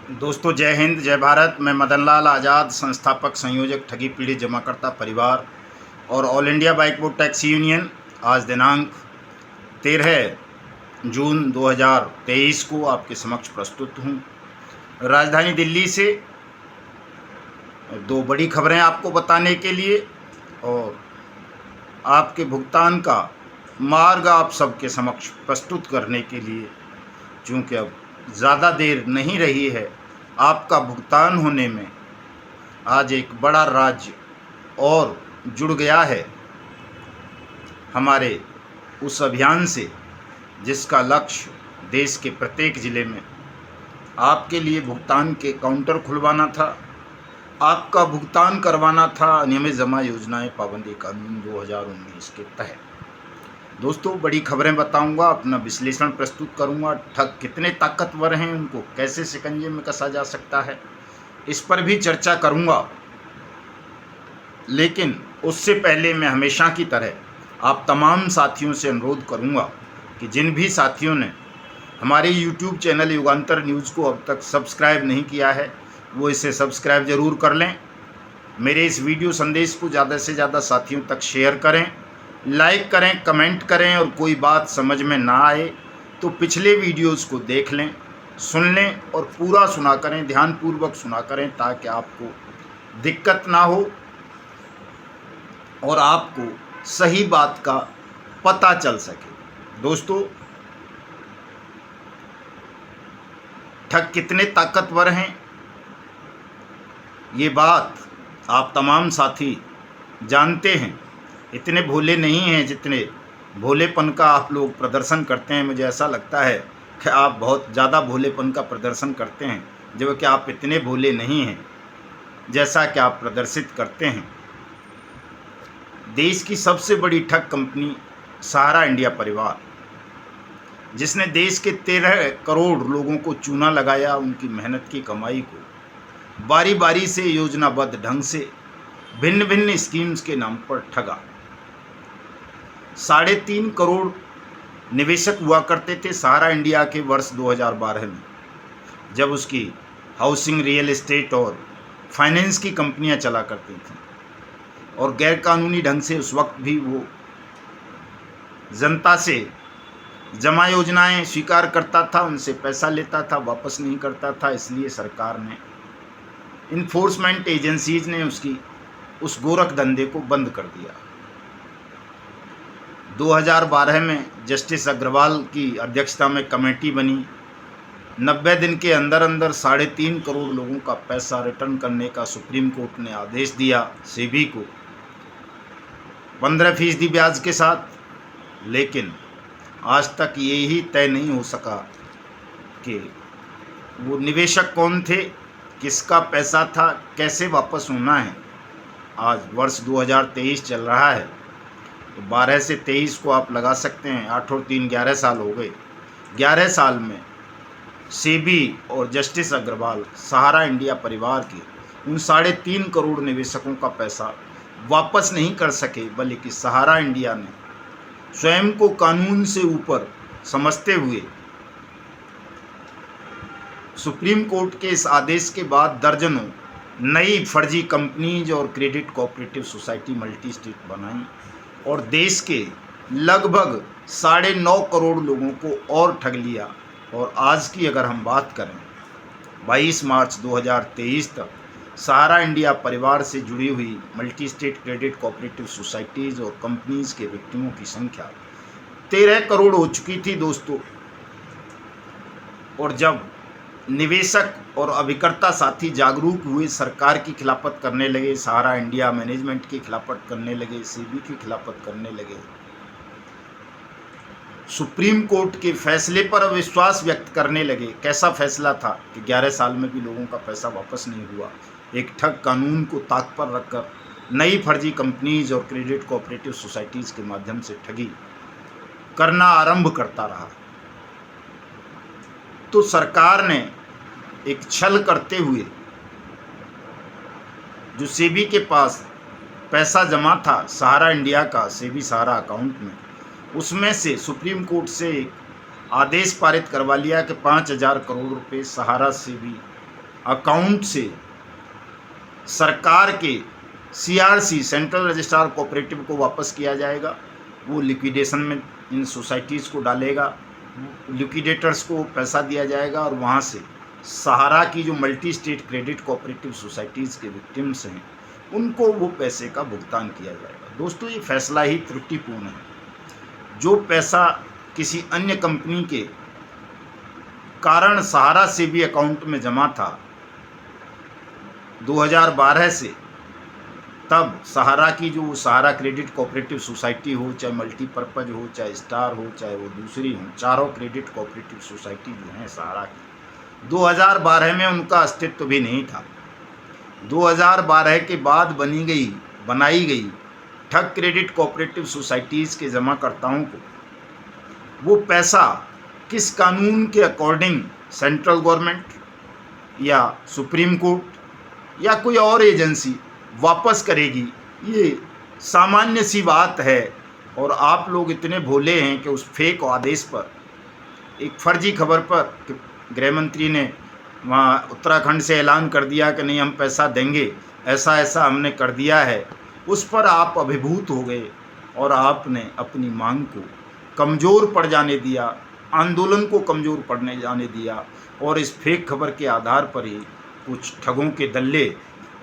दोस्तों, जय हिंद, जय भारत। मैं मदन लाल आज़ाद, संस्थापक संयोजक ठगी पीड़ित जमाकर्ता परिवार और all India bike board taxi union. आज दिनांक 13 जून 2023 को आपके समक्ष प्रस्तुत हूँ। राजधानी दिल्ली से दो बड़ी खबरें आपको बताने के लिए और आपके भुगतान का मार्ग आप सबके समक्ष प्रस्तुत करने के लिए, चूँकि अब ज़्यादा देर नहीं रही है आपका भुगतान होने में। आज एक बड़ा राज्य और जुड़ गया है हमारे उस अभियान से जिसका लक्ष्य देश के प्रत्येक ज़िले में आपके लिए भुगतान के काउंटर खुलवाना था, आपका भुगतान करवाना था नियमित जमा योजनाएं पाबंदी कानून 2019 के तहत। दोस्तों, बड़ी खबरें बताऊंगा, अपना विश्लेषण प्रस्तुत करूंगा। ठग कितने ताकतवर हैं, उनको कैसे शिकंजे में कसा जा सकता है, इस पर भी चर्चा करूंगा। लेकिन उससे पहले मैं हमेशा की तरह आप तमाम साथियों से अनुरोध करूंगा कि जिन भी साथियों ने हमारे YouTube चैनल युगांतर न्यूज़ को अब तक सब्सक्राइब नहीं किया है, वो इसे सब्सक्राइब ज़रूर कर लें। मेरे इस वीडियो संदेश को ज़्यादा से ज़्यादा साथियों तक शेयर करें, लाइक करें, कमेंट करें और कोई बात समझ में ना आए तो पिछले वीडियोस को देख लें, सुन लें और पूरा सुना करें, ध्यानपूर्वक सुना करें, ताकि आपको दिक्कत ना हो और आपको सही बात का पता चल सके। दोस्तों, ठग कितने ताकतवर हैं, ये बात आप तमाम साथी जानते हैं। इतने भोले नहीं हैं जितने भोलेपन का आप लोग प्रदर्शन करते हैं। मुझे ऐसा लगता है कि आप बहुत ज़्यादा भोलेपन का प्रदर्शन करते हैं, जबकि आप इतने भोले नहीं हैं जैसा कि आप प्रदर्शित करते हैं। देश की सबसे बड़ी ठग कंपनी सहारा इंडिया परिवार, जिसने देश के 13 करोड़ लोगों को चूना लगाया, उनकी मेहनत की कमाई को बारी बारी से योजनाबद्ध ढंग से भिन्न भिन्न स्कीम्स के नाम पर ठगा। 3.5 करोड़ निवेशक हुआ करते थे सहारा इंडिया के वर्ष 2012 में, जब उसकी हाउसिंग, रियल एस्टेट और फाइनेंस की कंपनियां चला करती थीं और गैरकानूनी ढंग से उस वक्त भी वो जनता से जमा योजनाएं स्वीकार करता था, उनसे पैसा लेता था, वापस नहीं करता था। इसलिए सरकार ने, इन्फोर्समेंट एजेंसीज ने उस गोरख धंधे को बंद कर दिया। 2012 में जस्टिस अग्रवाल की अध्यक्षता में कमेटी बनी। 90 दिन के अंदर अंदर 3.5 करोड़ लोगों का पैसा रिटर्न करने का सुप्रीम कोर्ट ने आदेश दिया सेबी को, 15% ब्याज के साथ। लेकिन आज तक ये ही तय नहीं हो सका कि वो निवेशक कौन थे, किसका पैसा था, कैसे वापस होना है। आज वर्ष 2023 चल रहा है, तो 12 से 23 को आप लगा सकते हैं, 8 और 3 11 साल हो गए। 11 साल में सेबी और जस्टिस अग्रवाल सहारा इंडिया परिवार के उन 3.5 करोड़ निवेशकों का पैसा वापस नहीं कर सके, बल्कि सहारा इंडिया ने स्वयं को कानून से ऊपर समझते हुए सुप्रीम कोर्ट के इस आदेश के बाद दर्जनों नई फर्जी कंपनीज और credit cooperative society multi state बनाई और देश के लगभग 9.5 करोड़ लोगों को और ठग लिया। और आज की अगर हम बात करें, 22 मार्च 2023 तक सहारा इंडिया परिवार से जुड़ी हुई multi state credit cooperative societies और कंपनीज के विक्टिमों की संख्या 13 करोड़ हो चुकी थी दोस्तों। और जब निवेशक और अभिकर्ता साथी जागरूक हुए, सरकार की खिलाफत करने लगे, सहारा इंडिया मैनेजमेंट की खिलाफत करने लगे, सेबी की खिलाफत करने लगे, सुप्रीम कोर्ट के फैसले पर अविश्वास व्यक्त करने लगे। कैसा फैसला था कि 11 साल में भी लोगों का पैसा वापस नहीं हुआ। एक ठग कानून को ताक पर रखकर नई फर्जी कंपनीज और क्रेडिट कोऑपरेटिव सोसाइटीज़ के माध्यम से ठगी करना आरंभ करता रहा। तो सरकार ने एक छल करते हुए जो सेबी के पास पैसा जमा था सहारा इंडिया का सेबी सहारा अकाउंट में, उसमें से सुप्रीम कोर्ट से एक आदेश पारित करवा लिया कि 5,000 करोड़ रुपए सहारा सेबी अकाउंट से सरकार के CRC सेंट्रल रजिस्ट्रार कोऑपरेटिव को वापस किया जाएगा। वो लिक्विडेशन में इन सोसाइटीज़ को डालेगा, लिक्विडेटर्स को पैसा दिया जाएगा और वहाँ से सहारा की जो multi state credit cooperative societies के विक्टिम्स हैं उनको वो पैसे का भुगतान किया जाएगा। दोस्तों, ये फैसला ही त्रुटिपूर्ण है। जो पैसा किसी अन्य कंपनी के कारण सहारा से भी अकाउंट में जमा था 2012 से, तब सहारा की जो सहारा क्रेडिट कोऑपरेटिव सोसाइटी हो, चाहे मल्टीपर्पज़ हो, चाहे स्टार हो, चाहे वो दूसरी हो, चारों क्रेडिट कोऑपरेटिव सोसाइटी जो हैं सहारा की, 2012 में उनका अस्तित्व भी नहीं था। 2012 के बाद बनाई गई ठग क्रेडिट कोऑपरेटिव सोसाइटीज़ के जमाकर्ताओं को वो पैसा किस कानून के अकॉर्डिंग सेंट्रल गवर्नमेंट या सुप्रीम कोर्ट या कोई और एजेंसी वापस करेगी, ये सामान्य सी बात है। और आप लोग इतने भोले हैं कि उस फेक आदेश पर, एक फर्जी खबर पर गृह मंत्री ने वहाँ उत्तराखंड से ऐलान कर दिया कि नहीं हम पैसा देंगे, ऐसा ऐसा हमने कर दिया है, उस पर आप अभिभूत हो गए और आपने अपनी मांग को कमज़ोर पड़ जाने दिया, आंदोलन को कमज़ोर पड़ने जाने दिया और इस फेक खबर के आधार पर ही कुछ ठगों के दल्ले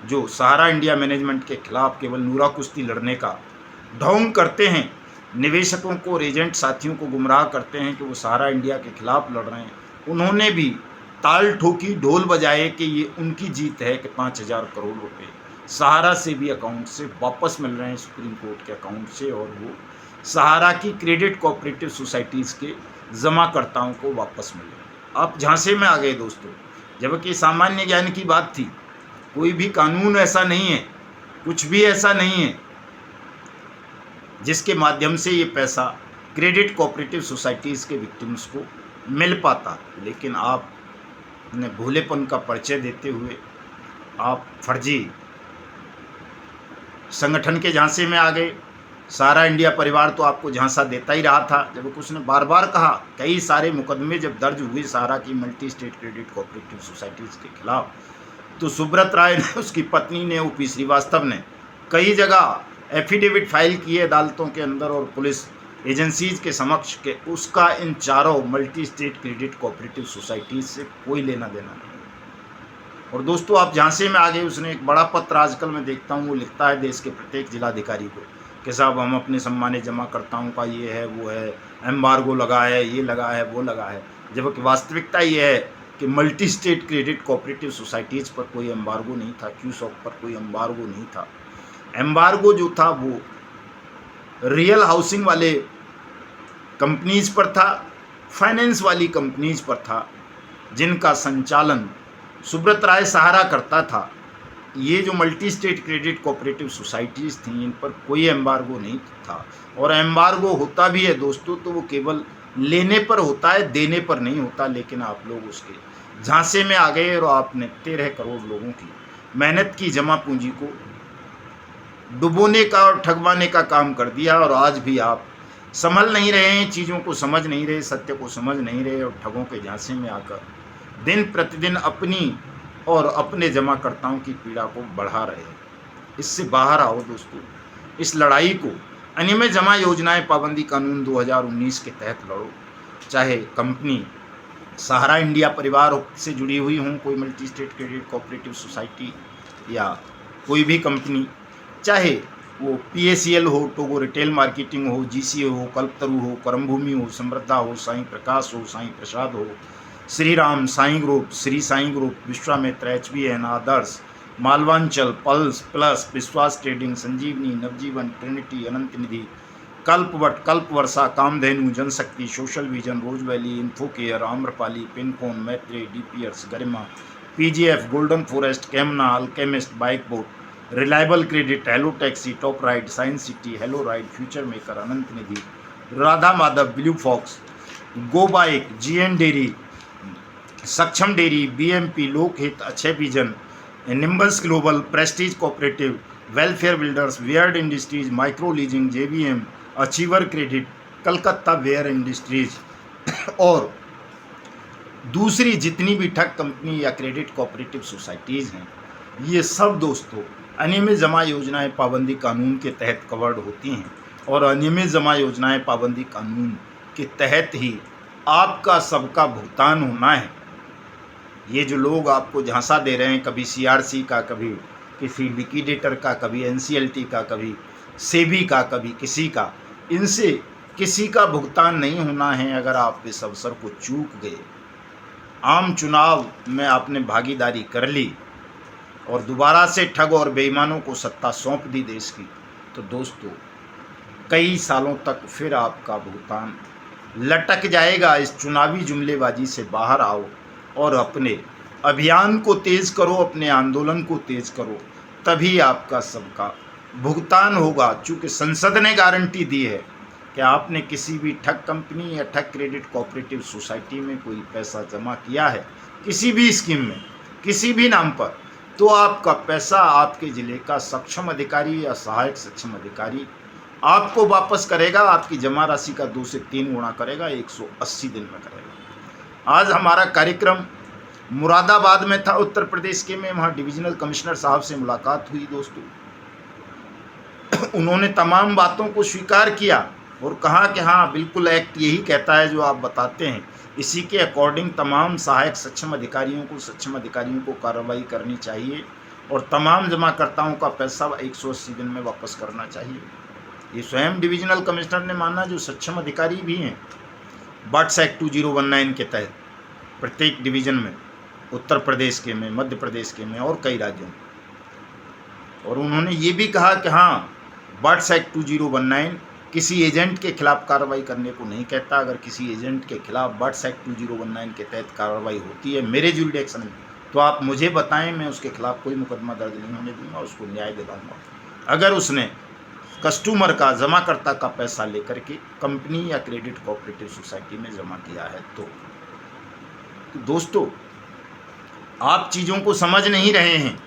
जो सहारा इंडिया मैनेजमेंट के खिलाफ केवल नूरा कुश्ती लड़ने का ढोंग करते हैं, निवेशकों को और एजेंट साथियों को गुमराह करते हैं कि वो सहारा इंडिया के खिलाफ लड़ रहे हैं, उन्होंने भी ताल ठोकी, ढोल बजाए कि ये उनकी जीत है कि 5,000 करोड़ रुपए सहारा से भी अकाउंट से वापस मिल रहे हैं, सुप्रीम कोर्ट के अकाउंट से, और वो सहारा की क्रेडिट कोऑपरेटिव सोसाइटीज़ के जमाकर्ताओं को वापस मिल रहे हैं। आप झांसे में आ गए दोस्तों, जबकि सामान्य ज्ञान की बात थी। कोई भी कानून ऐसा नहीं है, कुछ भी ऐसा नहीं है जिसके माध्यम से ये पैसा क्रेडिट कोऑपरेटिव सोसाइटीज़ के विक्टिम्स को मिल पाता। लेकिन आपने भोलेपन का परिचय देते हुए आप फर्जी संगठन के झांसे में आ गए। सहारा इंडिया परिवार तो आपको झांसा देता ही रहा था, जब उसने बार बार कहा, कई सारे मुकदमे जब दर्ज हुए सहारा की multi state credit cooperative societies के खिलाफ, तो सुब्रत राय ने, उसकी पत्नी ने, ओपी श्रीवास्तव ने कई जगह एफिडेविट फाइल किए अदालतों के अंदर और पुलिस एजेंसीज के समक्ष के उसका इन चारों multi state credit cooperative societies से कोई लेना देना नहीं। और दोस्तों, आप झांसे में आ गए। उसने एक बड़ा पत्र आजकल मैं देखता हूँ, वो लिखता है देश के प्रत्येक जिलाधिकारी को कि साहब हम अपने सम्मानित जमाकर्ताओं का ये है वो है, एम्बार्गो लगा है, ये लगा है, वो लगा है, जबकि वास्तविकता ये है कि multi state credit cooperative societies पर कोई एम्बार्गो नहीं था, क्यूसॉक पर कोई एम्बार्गो नहीं था। एम्बार्गो जो था वो रियल हाउसिंग वाले कंपनीज पर था, फाइनेंस वाली कंपनीज पर था, जिनका संचालन सुब्रत राय सहारा करता था। ये जो multi state credit cooperative societies थी, इन पर कोई एम्बार्गो नहीं था। और एम्बार्गो होता भी है दोस्तों तो वो केवल लेने पर होता है, देने पर नहीं होता। लेकिन आप लोग उसके झांसे में आ गए और आपने 13 करोड़ लोगों की मेहनत की जमा पूंजी को डुबोने का और ठगवाने का काम कर दिया। और आज भी आप संभल नहीं रहे हैं, चीज़ों को समझ नहीं रहे, सत्य को समझ नहीं रहे, और ठगों के झांसे में आकर दिन प्रतिदिन अपनी और अपने जमाकर्ताओं की पीड़ा को बढ़ा रहे हैं। इससे बाहर आओ दोस्तों, इस लड़ाई को अनियमित जमा योजनाएं पाबंदी कानून 2019 के तहत लड़ो। चाहे कंपनी सहारा इंडिया परिवार से जुड़ी हुई हों, कोई multi state credit cooperative society या कोई भी कंपनी, चाहे वो PACL हो, टोगो रिटेल मार्केटिंग हो, GCA हो, कल्पतरु हो, कर्मभूमि हो, समृद्धा हो, साईं प्रकाश हो, साईं प्रसाद हो, Shri Ram, Sai Group, Shri Sai Group, Vishwamitra, HBN, Adarsh, Malwanchal, Pulse Plus, Vishwas Trading, Sanjivani, Navjeevan, Trinity, Anant Nidhi, Kalpvat, Kalpvarsha, Kamdhenu, Janshakti, Social Vision, Rose Valley, Infocare, Amrapali, Pincon, Maitri, DPS, Garima, PGF, Golden Forest, कैमना, Alchemist, Bike Bot, Reliable Credit, Hello Taxi, Top Ride, Science City, Hello Ride, Future Maker, Anant Nidhi, Radha Madhav, Blue Fox, Go Bike, GN Dairy, Saksham Dairy, BMP, लोकहित, Akshay vision, Nimbus Global, Prestige cooperative, welfare builders, वेयर्ड industries, micro leasing, JVM, achiever credit, Calcutta ware industries और दूसरी जितनी भी ठग company या credit cooperative societies हैं, ये सब दोस्तों अनियमित जमा योजनाएं पाबंदी कानून के तहत कवर्ड होती हैं और अनियमित जमा योजनाएं पाबंदी कानून के तहत ही आपका सबका भुगतान होना है। ये जो लोग आपको झांसा दे रहे हैं, कभी सीआरसी का, कभी किसी लिक्विडेटर का, कभी एनसीएलटी का, कभी सेबी का, कभी किसी का, इनसे किसी का भुगतान नहीं होना है अगर आप इस अवसर को चूक गए। आम चुनाव में आपने भागीदारी कर ली और दोबारा से ठग और बेईमानों को सत्ता सौंप दी देश की, तो दोस्तों कई सालों तक फिर आपका भुगतान लटक जाएगा। इस चुनावी जुमलेबाजी से बाहर आओ और अपने अभियान को तेज करो, अपने आंदोलन को तेज करो, तभी आपका सबका भुगतान होगा। चूँकि संसद ने गारंटी दी है कि आपने किसी भी ठग कंपनी या ठग क्रेडिट कोऑपरेटिव सोसाइटी में कोई पैसा जमा किया है, किसी भी स्कीम में, किसी भी नाम पर, तो आपका पैसा आपके ज़िले का सक्षम अधिकारी या सहायक सक्षम अधिकारी आपको वापस करेगा। आपकी जमा राशि का 2 से 3 गुना करेगा, 180 दिन में करेगा। आज हमारा कार्यक्रम मुरादाबाद में था, उत्तर प्रदेश के में। वहाँ डिविजनल कमिश्नर साहब से मुलाकात हुई दोस्तों। उन्होंने तमाम बातों को स्वीकार किया और कहा कि हाँ बिल्कुल एक्ट यही कहता है जो आप बताते हैं, इसी के अकॉर्डिंग तमाम सहायक सक्षम अधिकारियों को कार्रवाई करनी चाहिए और तमाम जमाकर्ताओं का पैसा 180 दिन में वापस करना चाहिए। ये स्वयं डिविजनल कमिश्नर ने माना, जो सक्षम अधिकारी भी हैं बट्स एक्ट 2019 के तहत प्रत्येक डिवीज़न में, उत्तर प्रदेश के में, मध्य प्रदेश के में और कई राज्यों में। और उन्होंने ये भी कहा कि हाँ बट्स एक्ट 2019 किसी एजेंट के खिलाफ कार्रवाई करने को नहीं कहता। अगर किसी एजेंट के खिलाफ बट्स एक्ट 2019 के तहत कार्रवाई होती है मेरे जुरिडिक्शन में, तो आप मुझे बताएं, मैं उसके खिलाफ कोई मुकदमा दर्ज नहीं होने दूंगा, उसको न्याय दिलाऊंगा। अगर उसने कस्टमर का, जमाकर्ता का पैसा लेकर के कंपनी या क्रेडिट कोऑपरेटिव सोसाइटी में जमा किया है तो दोस्तों आप चीज़ों को समझ नहीं रहे हैं,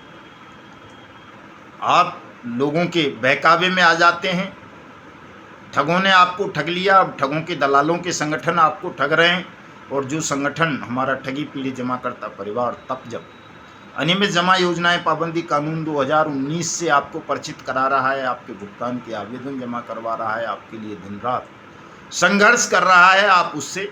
आप लोगों के बहकावे में आ जाते हैं। ठगों ने आपको ठग लिया, अब ठगों के दलालों के संगठन आपको ठग रहे हैं। और जो संगठन हमारा ठगी पीड़ित जमाकर्ता परिवार तक जब अनियमित जमा योजनाएं पाबंदी कानून 2019 से आपको परिचित करा रहा है, आपके भुगतान के आवेदन जमा करवा रहा है, आपके लिए दिन रात संघर्ष कर रहा है, आप उससे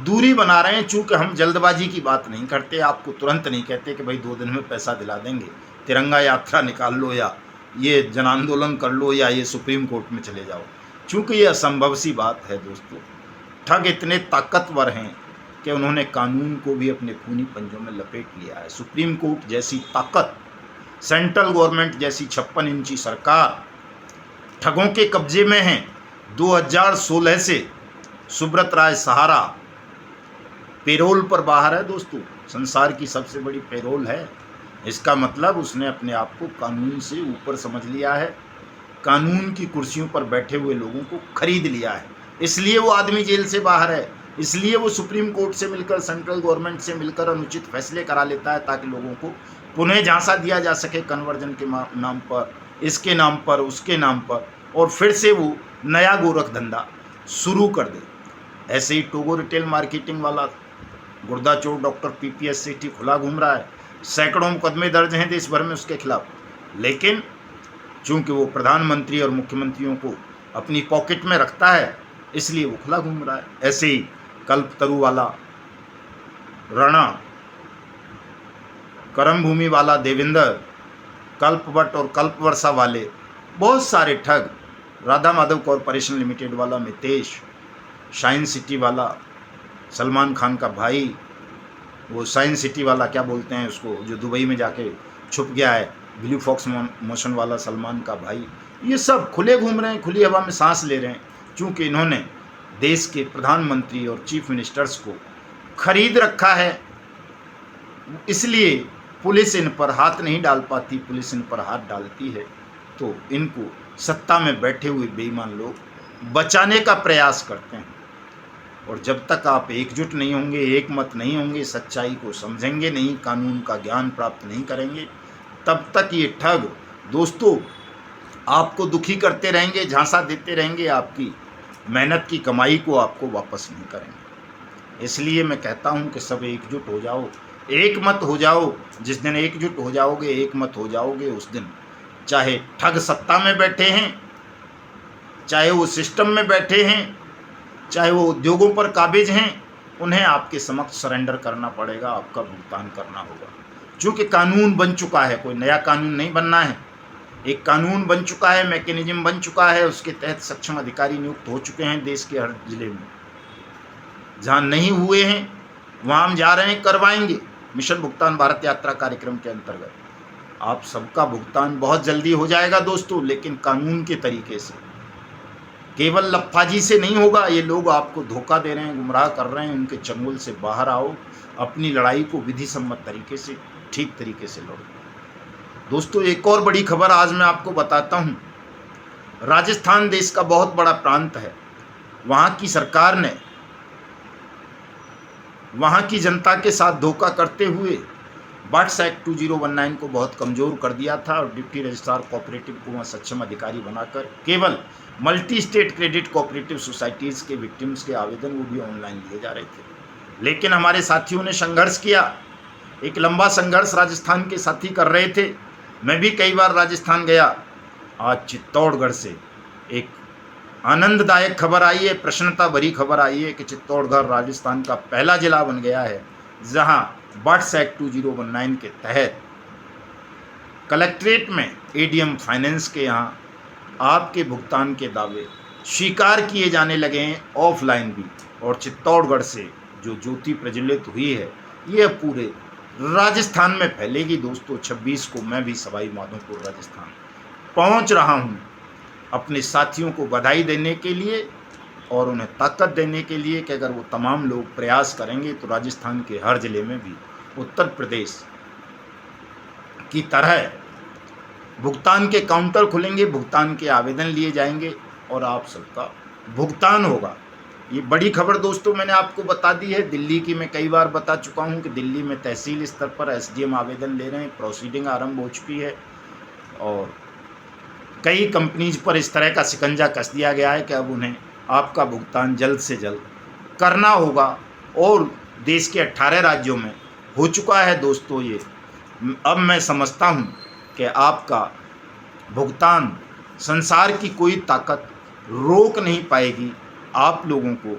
दूरी बना रहे हैं। चूँकि हम जल्दबाजी की बात नहीं करते, आपको तुरंत नहीं कहते कि भाई 2 दिन में पैसा दिला देंगे, तिरंगा यात्रा निकाल लो या ये जन आंदोलन कर लो या ये सुप्रीम कोर्ट में चले जाओ, चूँकि ये असंभव सी बात है दोस्तों। ठग इतने ताकतवर हैं कि उन्होंने कानून को भी अपने खूनी पंजों में लपेट लिया है। सुप्रीम कोर्ट जैसी ताकत, सेंट्रल गवर्नमेंट जैसी 56 इंची सरकार ठगों के कब्जे में है। 2016 से सुब्रत राय सहारा पेरोल पर बाहर है दोस्तों, संसार की सबसे बड़ी पेरोल है। इसका मतलब उसने अपने आप को कानून से ऊपर समझ लिया है, कानून की कुर्सियों पर बैठे हुए लोगों को खरीद लिया है। इसलिए वो आदमी जेल से बाहर है, इसलिए वो सुप्रीम कोर्ट से मिलकर, सेंट्रल गवर्नमेंट से मिलकर अनुचित फैसले करा लेता है ताकि लोगों को पुनः झांसा दिया जा सके कन्वर्जन के नाम पर, इसके नाम पर, उसके नाम पर, और फिर से वो नया गोरख धंधा शुरू कर दे। ऐसे ही टोगो रिटेल मार्केटिंग वाला गुर्दा चोर डॉक्टर पीपीएस सेठी खुला घूम रहा है, सैकड़ों मुकदमे दर्ज हैं देश भर में उसके खिलाफ, लेकिन चूंकि वो प्रधानमंत्री और मुख्यमंत्रियों को अपनी पॉकेट में रखता है इसलिए वो खुला घूम रहा है। ऐसे ही कल्पतरु वाला राणा, करम भूमि वाला देवेंद्र, कल्पवट और कल्पवर्षा वाले बहुत सारे ठग, राधा माधव कॉरपोरेशन लिमिटेड वाला मितेश, शाइन सिटी वाला सलमान खान का भाई, वो साइंस सिटी वाला क्या बोलते हैं उसको, जो दुबई में जाके छुप गया है, ब्लू फॉक्स मोशन वाला सलमान का भाई, ये सब खुले घूम रहे हैं, खुली हवा में सांस ले रहे हैं। चूँकि इन्होंने देश के प्रधानमंत्री और चीफ मिनिस्टर्स को खरीद रखा है, इसलिए पुलिस इन पर हाथ नहीं डाल पाती, पुलिस इन पर हाथ डालती है तो इनको सत्ता में बैठे हुए बेईमान लोग बचाने का प्रयास करते हैं। और जब तक आप एकजुट नहीं होंगे, एक मत नहीं होंगे, सच्चाई को समझेंगे नहीं, कानून का ज्ञान प्राप्त नहीं करेंगे, तब तक ये ठग दोस्तों आपको दुखी करते रहेंगे, झांसा देते रहेंगे, आपकी मेहनत की कमाई को आपको वापस नहीं करेंगे। इसलिए मैं कहता हूं कि सब एकजुट हो जाओ, एक मत हो जाओ। जिस दिन एकजुट हो जाओगे, एक मत हो जाओगे, उस दिन चाहे ठग सत्ता में बैठे हैं, चाहे वो सिस्टम में बैठे हैं, चाहे वो उद्योगों पर काबिज हैं, उन्हें आपके समक्ष सरेंडर करना पड़ेगा, आपका भुगतान करना होगा। चूँकि कानून बन चुका है, कोई नया कानून नहीं बनना है, एक कानून बन चुका है, मैकेनिज्म बन चुका है, उसके तहत सक्षम अधिकारी नियुक्त हो चुके हैं देश के हर जिले में। जहाँ नहीं हुए हैं वहाँ हम जा रहे हैं, करवाएंगे। मिशन भुगतान भारत यात्रा कार्यक्रम के अंतर्गत आप सबका भुगतान बहुत जल्दी हो जाएगा दोस्तों, लेकिन कानून के तरीके से, केवल लफ्फाजी से नहीं होगा। ये लोग आपको धोखा दे रहे हैं, गुमराह कर रहे हैं, उनके चंगुल से बाहर आओ, अपनी लड़ाई को विधि सम्मत तरीके से, ठीक तरीके से लड़ो। दोस्तों एक और बड़ी खबर आज मैं आपको बताता हूँ। राजस्थान देश का बहुत बड़ा प्रांत है। वहाँ की सरकार ने वहाँ की जनता के साथ धोखा करते हुए बट्स एक्ट 2019 को बहुत कमज़ोर कर दिया था और डिप्टी रजिस्ट्रार कोऑपरेटिव को वहाँ सक्षम अधिकारी बनाकर केवल multi state credit cooperative societies के विक्टिम्स के आवेदन वो भी ऑनलाइन लिए जा रहे थे। लेकिन हमारे साथियों ने संघर्ष किया, एक लंबा संघर्ष राजस्थान के साथी कर रहे थे। मैं भी कई बार राजस्थान गया। आज चित्तौड़गढ़ से एक आनंददायक खबर आई है, प्रसन्नता भरी खबर आई है कि चित्तौड़गढ़ राजस्थान का पहला जिला बन गया है जहां बट्स एक्ट 2019 के तहत कलेक्ट्रेट में एडीएम फाइनेंस के यहाँ आपके भुगतान के दावे स्वीकार किए जाने लगे हैं, ऑफलाइन भी। और चित्तौड़गढ़ से जो ज्योति प्रज्वलित हुई है ये पूरे राजस्थान में फैलेगी दोस्तों। 26 को मैं भी सवाई माधोपुर राजस्थान पहुंच रहा हूं अपने साथियों को बधाई देने के लिए और उन्हें ताकत देने के लिए कि अगर वो तमाम लोग प्रयास करेंगे तो राजस्थान के हर ज़िले में भी उत्तर प्रदेश की तरह भुगतान के काउंटर खुलेंगे, भुगतान के आवेदन लिए जाएंगे और आप सबका भुगतान होगा। ये बड़ी खबर दोस्तों मैंने आपको बता दी है। दिल्ली की मैं कई बार बता चुका हूँ कि दिल्ली में तहसील स्तर पर एसडीएम आवेदन ले रहे हैं, प्रोसीडिंग आरंभ हो चुकी है और कई कंपनीज पर इस तरह का शिकंजा कस दिया गया है कि अब उन्हें आपका भुगतान जल्द से जल्द करना होगा और देश के 18 राज्यों में हो चुका है दोस्तों ये। अब मैं समझता हूँ कि आपका भुगतान संसार की कोई ताकत रोक नहीं पाएगी। आप लोगों को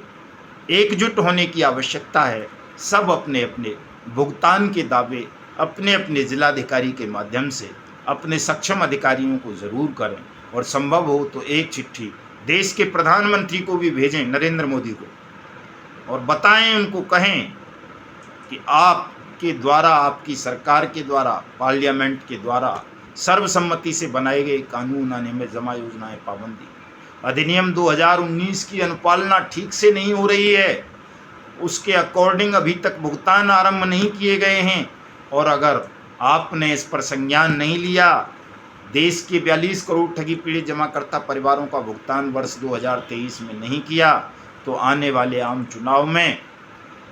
एकजुट होने की आवश्यकता है। सब अपने अपने भुगतान के दावे अपने अपने जिलाधिकारी के माध्यम से अपने सक्षम अधिकारियों को ज़रूर करें और संभव हो तो एक चिट्ठी देश के प्रधानमंत्री को भी भेजें, नरेंद्र मोदी को, और बताएं, उनको कहें कि आपके द्वारा, आपकी सरकार के द्वारा, पार्लियामेंट के द्वारा सर्वसम्मति से बनाए गए कानून आने में जमा योजनाएं पाबंदी अधिनियम 2019 की अनुपालना ठीक से नहीं हो रही है। उसके अकॉर्डिंग अभी तक भुगतान आरंभ नहीं किए गए हैं और अगर आपने इस पर संज्ञान नहीं लिया, देश के 42 करोड़ ठगी पीड़ित जमाकर्ता परिवारों का भुगतान वर्ष 2023 में नहीं किया तो आने वाले आम चुनाव में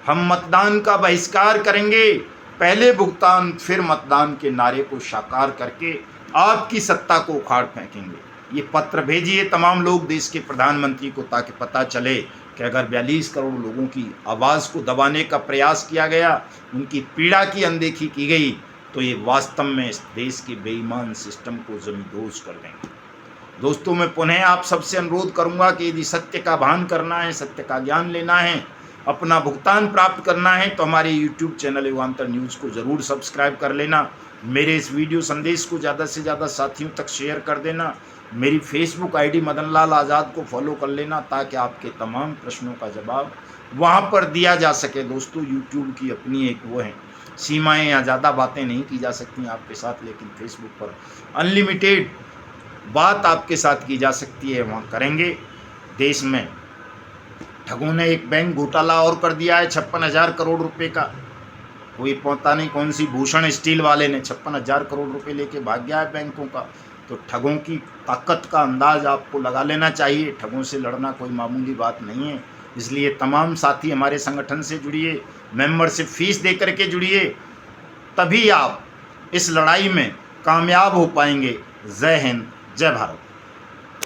हम मतदान का बहिष्कार करेंगे। पहले भुगतान फिर मतदान के नारे को साकार करके आपकी सत्ता को उखाड़ फेंकेंगे। ये पत्र भेजिए तमाम लोग देश के प्रधानमंत्री को, ताकि पता चले कि अगर 42 करोड़ लोगों की आवाज़ को दबाने का प्रयास किया गया, उनकी पीड़ा की अनदेखी की गई, तो ये वास्तव में इस देश के बेईमान सिस्टम को ज़मींदोज़ कर देंगे। दोस्तों मैं पुनः आप सबसे अनुरोध करूंगा कि यदि सत्य का भान करना है, सत्य का ज्ञान लेना है, अपना भुगतान प्राप्त करना है तो हमारे YouTube चैनल युगांतर न्यूज़ को ज़रूर सब्सक्राइब कर लेना। मेरे इस वीडियो संदेश को ज़्यादा से ज़्यादा साथियों तक शेयर कर देना। मेरी फेसबुक आईडी मदन लाल आज़ाद को फॉलो कर लेना ताकि आपके तमाम प्रश्नों का जवाब वहाँ पर दिया जा सके। दोस्तों यूट्यूब की अपनी एक वो है सीमाएं, या ज़्यादा बातें नहीं की जा सकती आपके साथ, लेकिन फेसबुक पर अनलिमिटेड बात आपके साथ की जा सकती है, वहाँ करेंगे। देश में ठगों ने एक बैंक घोटाला और कर दिया है 56,000 करोड़ रुपए का। कोई पता नहीं कौन सी भूषण स्टील वाले ने 56,000 करोड़ रुपए लेके भाग गया है बैंकों का। तो ठगों की ताकत का अंदाज आपको लगा लेना चाहिए। ठगों से लड़ना कोई मामूली बात नहीं है। इसलिए तमाम साथी हमारे संगठन से जुड़िए, मेंबरशिप फीस दे करके जुड़िए, तभी आप इस लड़ाई में कामयाब हो पाएंगे। जय हिंद, जय भारत।